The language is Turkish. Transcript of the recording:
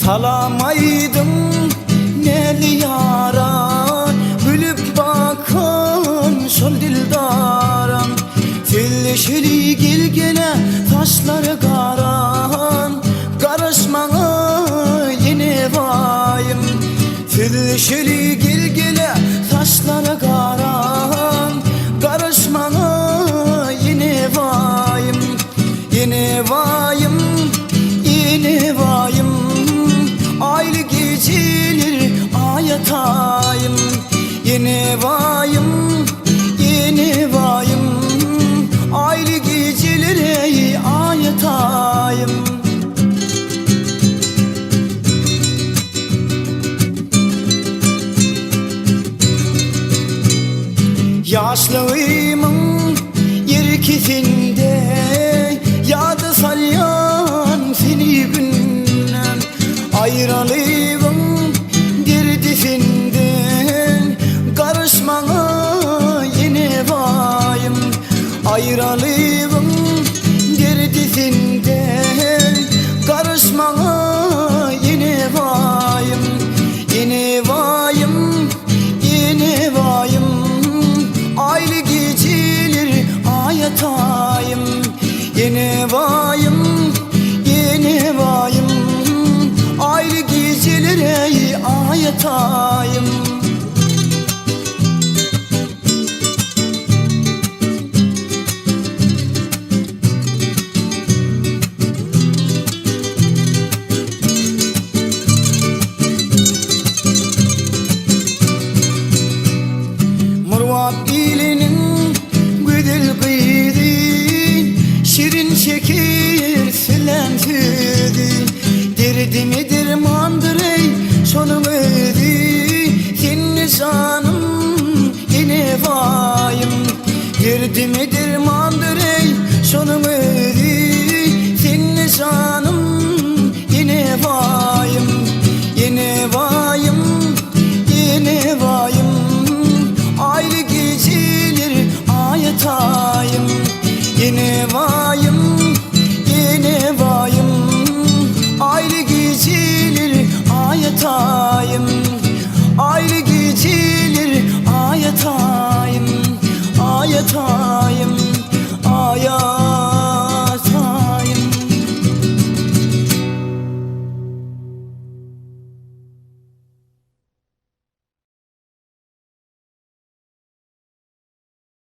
Salamaydım neli yara, gülüp bakan şol dildaran. Filleşeli gilgene taşları karan, karışmana yine vayım. Filleşeli gilgene taşları karan, karışmana yine vayım. Yine vayım, yine vayım. Aylı geceler ayatayım. Yine vayım, yine vayım. Aylı geceler ayatayım. Yaşlığımın yerkisinde yadı salyan seni günden. Ayrılığım derdisinden, karışmana yine vayım. Ayrılığım derdisinden, karışmana yine vayım. Yine vayım, yine vayım. Aylı geceler ayatayım. Yine vayım, yine vayım. Aylı gecelere ayatayım. Murvat ilinin güdül kıydı, şirin şeker silentidi. Derdimi dermandır ey şonum ödü, senin canım yine vayım. Derdimi dermandır ey şonum ödü,